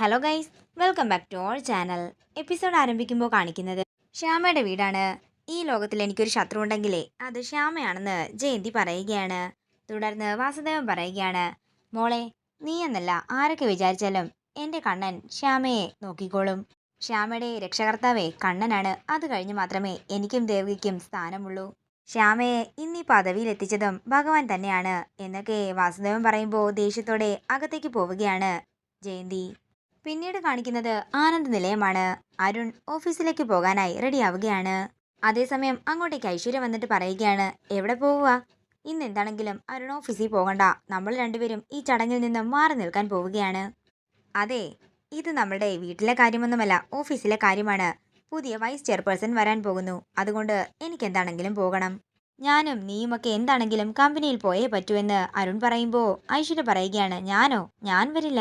Hello guys, welcome back to our channel. Episode ആരംഭിക്കുമ്പോൾ കാണിക്കുന്നത് ശ്യാമയുടെ വീടാണ്. ഈ ലോകത്തിൽ എനിക്കൊരു ശത്രു ഉണ്ടെങ്കിലേ അത് ശ്യാമയാണെന്ന് ജയന്തി പറയുകയാണ്. തുടർന്ന് വാസുദേവൻ പറയുകയാണ്, മോളെ, നീ എന്നല്ല ആരൊക്കെ വിചാരിച്ചാലും എൻ്റെ കണ്ണൻ ശ്യാമയെ നോക്കിക്കോളും. ശ്യാമയുടെ രക്ഷകർത്താവേ കണ്ണനാണ്. അത് കഴിഞ്ഞ് മാത്രമേ എനിക്കും ദേവിക്കും സ്ഥാനമുള്ളൂ. ശ്യാമയെ ഇന്നീ പദവിയിൽ എത്തിച്ചതും ഭഗവാൻ തന്നെയാണ് എന്നൊക്കെ വാസുദേവൻ പറയുമ്പോൾ ദേഷ്യത്തോടെ അകത്തേക്ക് പോവുകയാണ് ജയന്തി. പിന്നീട് കാണിക്കുന്നത് ആനന്ദ് നിലയമാണ്. അരുൺ ഓഫീസിലേക്ക് പോകാനായി റെഡിയാവുകയാണ്. അതേസമയം അങ്ങോട്ടേക്ക് ഐശ്വര്യ വന്നിട്ട് പറയുകയാണ്, എവിടെ പോവുക? ഇന്ന് എന്താണെങ്കിലും അരുൺ ഓഫീസിൽ പോകണ്ട. നമ്മൾ രണ്ടുപേരും ഈ ചടങ്ങിൽ നിന്ന് മാറി നിൽക്കാൻ പോവുകയാണ്. അതെ, ഇത് നമ്മളുടെ വീട്ടിലെ കാര്യമൊന്നുമല്ല, ഓഫീസിലെ കാര്യമാണ്. പുതിയ വൈസ് ചെയർപേഴ്സൺ വരാൻ പോകുന്നു. അതുകൊണ്ട് എനിക്ക് എന്താണെങ്കിലും പോകണം. ഞാനും നീയുമൊക്കെ എന്താണെങ്കിലും കമ്പനിയിൽ പോയേ പറ്റൂ അരുൺ പറയുമ്പോൾ ഐശ്വര്യ പറയുകയാണ്, ഞാൻ വരില്ല.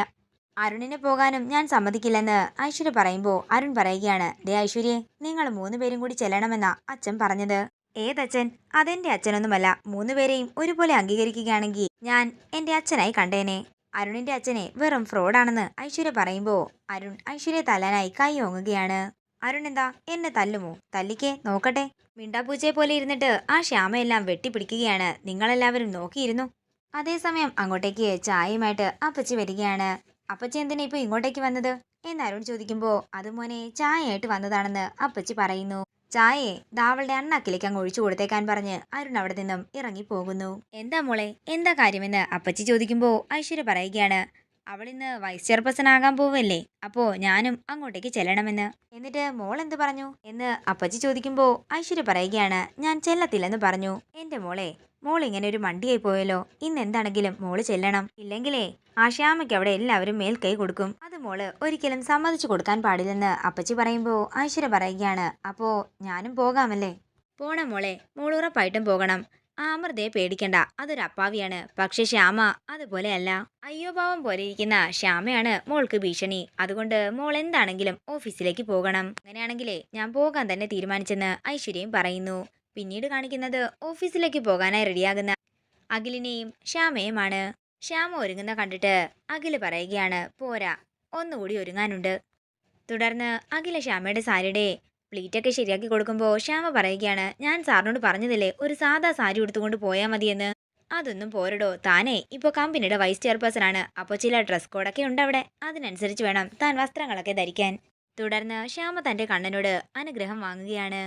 അരുണിനെ പോകാനും ഞാൻ സമ്മതിക്കില്ലെന്ന് ഐശ്വര്യ പറയുമ്പോൾ അരുൺ പറയുകയാണ്, ദേ ഐശ്വര്യെ, നിങ്ങൾ 3 പേരും കൂടി ചെല്ലണമെന്നാ അച്ഛൻ പറഞ്ഞത്. ഏതച്ഛൻ? അതെന്റെ അച്ഛനൊന്നുമല്ല. 3 പേരെയും ഒരുപോലെ അംഗീകരിക്കുകയാണെങ്കിൽ ഞാൻ എന്റെ അച്ഛനായി കണ്ടേനെ. അരുണിന്റെ അച്ഛനെ വെറും ഫ്രോഡാണെന്ന് ഐശ്വര്യ പറയുമ്പോൾ അരുൺ ഐശ്വര്യ തല്ലാനായി കൈ ഓങ്ങുകയാണ്. അരുൺ എന്താ എന്നെ തല്ലുമോ? തല്ലിക്കേ, നോക്കട്ടെ. മിണ്ടാപ്പൂച്ചയെ പോലെ ഇരുന്നിട്ട് ആ ശ്യാമയെല്ലാം വെട്ടിപ്പിടിക്കുകയാണ്. നിങ്ങളെല്ലാവരും നോക്കിയിരുന്നു. അതേസമയം അങ്ങോട്ടേക്ക് ചായയുമായിട്ട് അപ്പച്ചി വരികയാണ്. അപ്പച്ചി എന്തിനാ ഇപ്പൊ ഇങ്ങോട്ടേക്ക് വന്നത് എന്ന് അരുൺ ചോദിക്കുമ്പോൾ അത് മോനെ ചായയായിട്ട് വന്നതാണെന്ന് അപ്പച്ചി പറയുന്നു. ചായയെ ദാവളുടെ അണ്ണാക്കിലേക്ക് അങ്ങ് ഒഴിച്ചു കൊടുത്തേക്കാൻ പറഞ്ഞ് അരുൺ അവിടെ നിന്നും ഇറങ്ങി പോകുന്നു. എന്താ മോളെ, എന്താ കാര്യമെന്ന് അപ്പച്ചി ചോദിക്കുമ്പോൾ ഐശ്വര്യ പറയുകയാണ്, അവളിന്ന് വൈസ് ചെയർപേഴ്സൺ ആകാൻ പോവല്ലേ, അപ്പോ ഞാനും അങ്ങോട്ടേക്ക് ചെല്ലണമെന്ന്. എന്നിട്ട് മോൾ എന്ത് പറഞ്ഞു എന്ന് അപ്പച്ചി ചോദിക്കുമ്പോൾ ഐശ്വര്യ പറയുകയാണ്, ഞാൻ ചെല്ലത്തില്ലെന്ന് പറഞ്ഞു. എന്റെ മോൾ ഇങ്ങനെ ഒരു മണ്ടിയായി പോയല്ലോ. ഇന്ന് എന്താണെങ്കിലും മോള് ചെല്ലണം. ഇല്ലെങ്കിലേ ആ ശ്യാമയ്ക്ക് അവിടെ എല്ലാവരും മേൽക്കൈ കൊടുക്കും. അത് മോള് ഒരിക്കലും സമ്മതിച്ചു കൊടുക്കാൻ പാടില്ലെന്ന് അപ്പച്ചി പറയുമ്പോൾ ഐശ്വര്യ പറയുകയാണ്, അപ്പോ ഞാനും പോകാമല്ലേ? പോണം മോളെ, മോൾ ഉറപ്പായിട്ടും പോകണം. ആ അമൃതയെ പേടിക്കണ്ട, അതൊരു അപ്പാവിയാണ്. പക്ഷെ ശ്യാമ അതുപോലെയല്ല. അയ്യോ പാവം പോലെ ഇരിക്കുന്ന ശ്യാമയാണ് മോൾക്ക് ഭീഷണി. അതുകൊണ്ട് മോൾ എന്താണെങ്കിലും ഓഫീസിലേക്ക് പോകണം. അങ്ങനെയാണെങ്കിലേ ഞാൻ പോകാൻ തന്നെ തീരുമാനിച്ചെന്ന് ഐശ്വര്യയും പറയുന്നു. പിന്നീട് കാണിക്കുന്നത് ഓഫീസിലേക്ക് പോകാനായി റെഡിയാകുന്ന അഖിലിനെയും ശ്യാമയുമാണ്. ശ്യാമ ഒരുങ്ങുന്ന കണ്ടിട്ട് അഖില് പറയുകയാണ്, പോരാ, ഒന്നുകൂടി ഒരുങ്ങാനുണ്ട്. തുടർന്ന് അഖില ശ്യാമയുടെ സാരിയുടെ പ്ലീറ്റൊക്കെ ശരിയാക്കി കൊടുക്കുമ്പോൾ ശ്യാമ പറയുകയാണ്, ഞാൻ സാറിനോട് പറഞ്ഞതില്ലേ ഒരു സാധാ സാരി ഉടുത്തുകൊണ്ട് പോയാൽ മതിയെന്ന്. അതൊന്നും പോരടോ, താനേ ഇപ്പോൾ കമ്പനിയുടെ വൈസ് ചെയർപേഴ്സൺ ആണ്. അപ്പോൾ ചില ഡ്രസ് കോഡൊക്കെ ഉണ്ട് അവിടെ. അതിനനുസരിച്ച് വേണം താൻ വസ്ത്രങ്ങളൊക്കെ ധരിക്കാൻ. തുടർന്ന് ശ്യാമ തന്റെ കണ്ണനോട് അനുഗ്രഹം വാങ്ങുകയാണ്.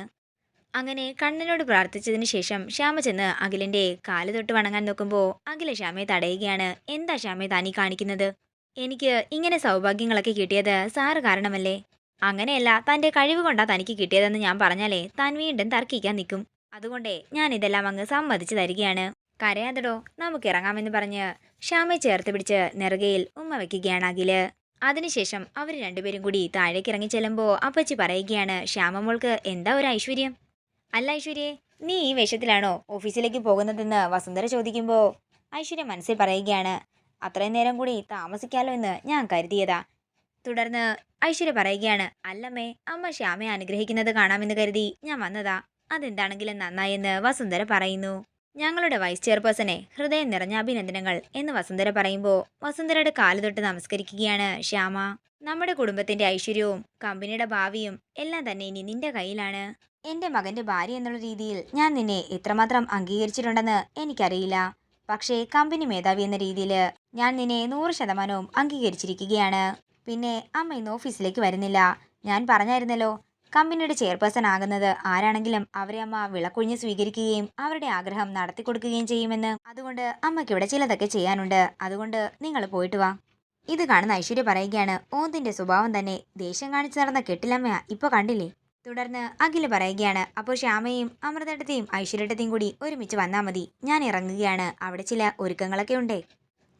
അങ്ങനെ കണ്ണനോട് പ്രാർത്ഥിച്ചതിന് ശേഷം ശ്യാമ ചെന്ന് അഖിലിന്റെ കാല് തൊട്ട് വണങ്ങാൻ നോക്കുമ്പോൾ അഖില ശ്യാമയെ തടയുകയാണ്. എന്താ ശ്യാമയെ താനീ കാണിക്കുന്നത്? എനിക്ക് ഇങ്ങനെ സൗഭാഗ്യങ്ങളൊക്കെ കിട്ടിയത് സാറ് കാരണമല്ലേ? അങ്ങനെയല്ല, തന്റെ കഴിവ് കൊണ്ടാ തനിക്ക് കിട്ടിയതെന്ന് ഞാൻ പറഞ്ഞാലേ താൻ വീണ്ടും തർക്കിക്കാൻ നിൽക്കും. അതുകൊണ്ടേ ഞാൻ ഇതെല്ലാം അങ്ങ് സമ്മതിച്ചു തരികയാണ്. കരയാതടോ, നമുക്ക് ഇറങ്ങാമെന്ന് പറഞ്ഞ് ശ്യാമയെ ചേർത്ത് പിടിച്ച് നെറുകയിൽ ഉമ്മ വെക്കുകയാണ് അഖില്. അതിനുശേഷം അവർ രണ്ടുപേരും കൂടി താഴേക്ക് ഇറങ്ങി ചെല്ലുമ്പോൾ അപ്പച്ചി പറയുകയാണ്, ശ്യാമമോൾക്ക് എന്താ ഒരു ഐശ്വര്യം? അല്ല ഐശ്വര്യേ, നീ ഈ വേഷത്തിലാണോ ഓഫീസിലേക്ക് പോകുന്നതെന്ന് വസുന്ധര ചോദിക്കുമ്പോൾ ഐശ്വര്യ മനസ്സിൽ പറയുകയാണ്, അത്രയും നേരം കൂടി താമസിക്കാലോ എന്ന് ഞാൻ കരുതിയതാ. തുടർന്ന് ഐശ്വര്യ പറയുകയാണ്, അല്ലമ്മേ, അമ്മ ശ്യാമയെ അനുഗ്രഹിക്കുന്നത് കാണാമെന്ന് കരുതി ഞാൻ വന്നതാ. അതെന്താണെങ്കിലും നന്നായെന്ന് വസുന്ധര പറയുന്നു. ഞങ്ങളുടെ വൈസ് ചെയർപേഴ്സനെ ഹൃദയം നിറഞ്ഞ അഭിനന്ദനങ്ങൾ എന്ന് വസുന്ധര പറയുമ്പോൾ വസുന്ധരയുടെ കാല് തൊട്ട് നമസ്കരിക്കുകയാണ് ശ്യാമ. നമ്മുടെ കുടുംബത്തിന്റെ ഐശ്വര്യവും കമ്പനിയുടെ ഭാവിയും എല്ലാം തന്നെ ഇനി നിന്റെ കയ്യിലാണ്. എന്റെ മകന്റെ ഭാര്യ എന്നുള്ള രീതിയിൽ ഞാൻ നിന്നെ എത്രമാത്രം അംഗീകരിച്ചിട്ടുണ്ടെന്ന് എനിക്കറിയില്ല. പക്ഷേ കമ്പനി മേധാവി എന്ന രീതിയിൽ ഞാൻ നിന്നെ 100% അംഗീകരിച്ചിരിക്കുകയാണ്. പിന്നെ അമ്മ ഇന്ന് ഓഫീസിലേക്ക് വരുന്നില്ല. ഞാൻ പറഞ്ഞായിരുന്നല്ലോ, കമ്പനിയുടെ ചെയർപേഴ്സൺ ആകുന്നത് ആരാണെങ്കിലും അവരെ അമ്മ വിളക്കൊഴിഞ്ഞ് സ്വീകരിക്കുകയും അവരുടെ ആഗ്രഹം നടത്തി കൊടുക്കുകയും ചെയ്യുമെന്ന്. അതുകൊണ്ട് അമ്മയ്ക്ക് ഇവിടെ ചിലതൊക്കെ ചെയ്യാനുണ്ട്. അതുകൊണ്ട് നിങ്ങൾ പോയിട്ട് വാ. ഇത് കാണുന്ന ഐശ്വര്യ പറയുകയാണ്, ഓന്തിന്റെ സ്വഭാവം തന്നെ, ദേഷ്യം കാണിച്ചു നടന്ന കെട്ടിലമ്മയാ ഇപ്പൊ കണ്ടില്ലേ? തുടർന്ന് അഖില് പറയുകയാണ്, അപ്പോൾ ശ്യാമയും അമൃതേട്ടത്തെയും ഐശ്വര്യട്ടത്തെയും കൂടി ഒരുമിച്ച് വന്നാൽ മതി. ഞാൻ ഇറങ്ങുകയാണ്, അവിടെ ചില ഒരുക്കങ്ങളൊക്കെ ഉണ്ടേ.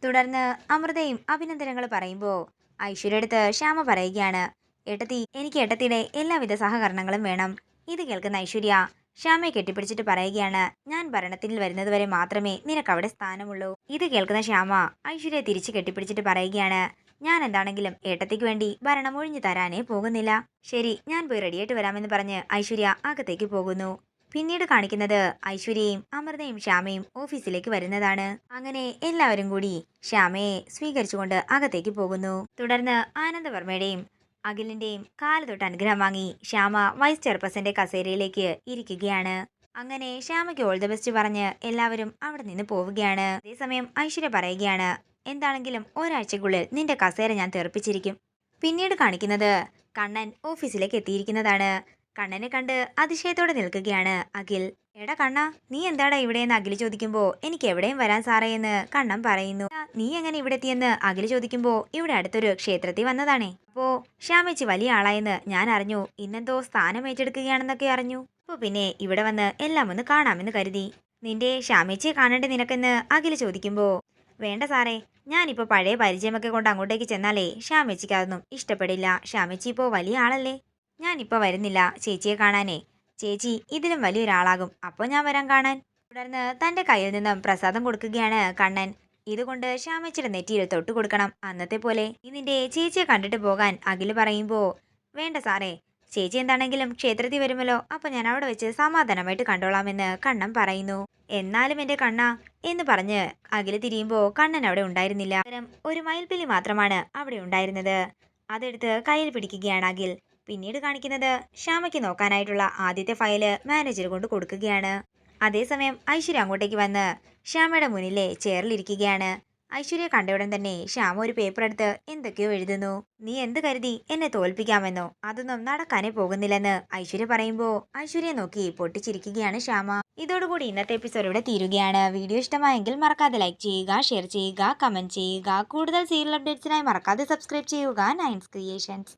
തുടർന്ന് അമൃതയും അഭിനന്ദനങ്ങൾ പറയുമ്പോൾ ഐശ്വര്യടുത്ത് ശ്യാമ പറയുകയാണ്, ഏട്ടത്തി, എനിക്ക് ഏട്ടത്തിയുടെ എല്ലാവിധ സഹകരണങ്ങളും വേണം. ഇത് കേൾക്കുന്ന ഐശ്വര്യ ശ്യാമയെ കെട്ടിപ്പിടിച്ചിട്ട് പറയുകയാണ്, ഞാൻ ഭരണത്തിൽ വരുന്നത് വരെ മാത്രമേ നിനക്ക് അവിടെ സ്ഥാനമുള്ളൂ. ഇത് കേൾക്കുന്ന ശ്യാമ ഐശ്വര്യ തിരിച്ചു കെട്ടിപ്പിടിച്ചിട്ട് പറയുകയാണ്, ഞാൻ എന്താണെങ്കിലും ഏട്ടത്തിക്ക് വേണ്ടി ഭരണം ഒഴിഞ്ഞു തരാനേ പോകുന്നില്ല. ശരി, ഞാൻ പോയി റെഡിയായിട്ട് വരാമെന്ന് പറഞ്ഞ് ഐശ്വര്യ അകത്തേക്ക് പോകുന്നു. പിന്നീട് കാണിക്കുന്നത് ഐശ്വര്യയും അമൃതയും ശ്യാമയും ഓഫീസിലേക്ക് വരുന്നതാണ്. അങ്ങനെ എല്ലാവരും കൂടി ശ്യാമയെ സ്വീകരിച്ചുകൊണ്ട് അകത്തേക്ക് പോകുന്നു. തുടർന്ന് ആനന്ദവർമ്മയുടെയും അഖിലിന്റെയും കാല് തൊട്ട് അനുഗ്രഹം വാങ്ങി ശ്യാമ വൈസ് ചെയർപേഴ്സന്റെ കസേരയിലേക്ക് ഇരിക്കുകയാണ്. അങ്ങനെ ശ്യാമയ്ക്ക് ഓൾ ദ ബെസ്റ്റ് പറഞ്ഞ് എല്ലാവരും അവിടെ നിന്ന് പോവുകയാണ്. അതേസമയം ഐശ്വര്യ പറയുകയാണ്, എന്താണെങ്കിലും ഒരാഴ്ചക്കുള്ളിൽ നിന്റെ കസേര ഞാൻ തെറിപ്പിച്ചിരിക്കും. പിന്നീട് കാണിക്കുന്നത് കണ്ണൻ ഓഫീസിലേക്ക് എത്തിയിരിക്കുന്നതാണ്. കണ്ണനെ കണ്ട് അതിശയത്തോടെ നിൽക്കുകയാണ് അഖിൽ. എടാ കണ്ണ, നീ എന്താടാ ഇവിടെയെന്ന് അഖിൽ ചോദിക്കുമ്പോ എനിക്ക് എവിടെയും വരാൻ സാറേ എന്ന് കണ്ണൻ പറയുന്നു. നീ എങ്ങനെ ഇവിടെ എത്തിയെന്ന് അഖിൽ ചോദിക്കുമ്പോ ഇവിടെ അടുത്തൊരു ക്ഷേത്രത്തിൽ വന്നതാണേ. അപ്പോ ശ്യാമേച്ചി വലിയ ആളായെന്ന് ഞാൻ അറിഞ്ഞു. ഇന്നെന്തോ സ്ഥാനം ഏറ്റെടുക്കുകയാണെന്നൊക്കെ അറിഞ്ഞു. അപ്പൊ പിന്നെ ഇവിടെ വന്ന് എല്ലാം ഒന്ന് കാണാമെന്ന് കരുതി. നിന്റെ ശ്യാമേച്ചിയെ കാണണ്ടേ നിനക്കെന്ന് അഖിൽ ചോദിക്കുമ്പോ വേണ്ട സാറേ, ഞാനിപ്പോ പഴയ പരിചയമൊക്കെ കൊണ്ട് അങ്ങോട്ടേക്ക് ചെന്നാലേ ശ്യാമേച്ചിക്ക് അതൊന്നും ഇഷ്ടപ്പെടില്ല. ശ്യാമേച്ചി ഇപ്പോ വലിയ ആളല്ലേ. ഞാനിപ്പോ വരുന്നില്ല ചേച്ചിയെ കാണാനേ. ചേച്ചി ഇതിലും വലിയൊരാളാകും, അപ്പോൾ ഞാൻ വരാൻ കാണാൻ. തുടർന്ന് തന്റെ കയ്യിൽ നിന്നും പ്രസാദം കൊടുക്കുകയാണ് കണ്ണൻ. ഇതുകൊണ്ട് ശ്യാമേച്ചിയുടെ നെറ്റിയിൽ തൊട്ടു കൊടുക്കണം, അന്നത്തെ പോലെ. നിന്റെ ചേച്ചിയെ കണ്ടിട്ട് പോകാൻ അഖില് പറയുമ്പോ വേണ്ട സാറേ, ചേച്ചി എന്താണെങ്കിലും ക്ഷേത്രത്തിൽ വരുമല്ലോ, അപ്പൊ ഞാൻ അവിടെ വെച്ച് സമാധാനമായിട്ട് കണ്ടോളാമെന്ന് കണ്ണൻ പറയുന്നു. എന്നാലും എന്റെ കണ്ണ എന്ന് പറഞ്ഞ് അഖില് തിരിയുമ്പോ കണ്ണൻ അവിടെ ഉണ്ടായിരുന്നില്ല. ഒരു മയിൽപ്പിലി മാത്രമാണ് അവിടെ ഉണ്ടായിരുന്നത്. അതെടുത്ത് കയ്യിൽ പിടിക്കുകയാണ് അഖിൽ. പിന്നീട് കാണിക്കുന്നത് ശ്യാമയ്ക്ക് നോക്കാനായിട്ടുള്ള ആദ്യത്തെ ഫയല് മാനേജർ കൊണ്ട് കൊടുക്കുകയാണ്. അതേസമയം ഐശ്വര്യ അങ്ങോട്ടേക്ക് വന്ന് ശ്യാമയുടെ മുന്നിലെ ചെയറിലിരിക്കുകയാണ്. ഐശ്വര്യ കണ്ടയുടൻ തന്നെ ശ്യാമ ഒരു പേപ്പർ എടുത്ത് എന്തൊക്കെയോ എഴുതുന്നു. നീ എന്ത് കരുതി എന്നെ തോൽപ്പിക്കാമെന്നോ? അതൊന്നും നടക്കാനേ പോകുന്നില്ലെന്ന് ഐശ്വര്യ പറയുമ്പോ ഐശ്വര്യയെ നോക്കി പൊട്ടിച്ചിരിക്കുകയാണ് ശ്യാമ. ഇതോടുകൂടി ഇന്നത്തെ എപ്പിസോഡ് ഇവിടെ തീരുകയാണ്. വീഡിയോ ഇഷ്ടമായെങ്കിൽ മറക്കാതെ ലൈക്ക് ചെയ്യുക, ഷെയർ ചെയ്യുക, കമന്റ് ചെയ്യുക. കൂടുതൽ സീരിയൽ അപ്ഡേറ്റ്സിനായി മറക്കാതെ സബ്സ്ക്രൈബ് ചെയ്യുക നയൻസ് ക്രിയേഷൻസ്.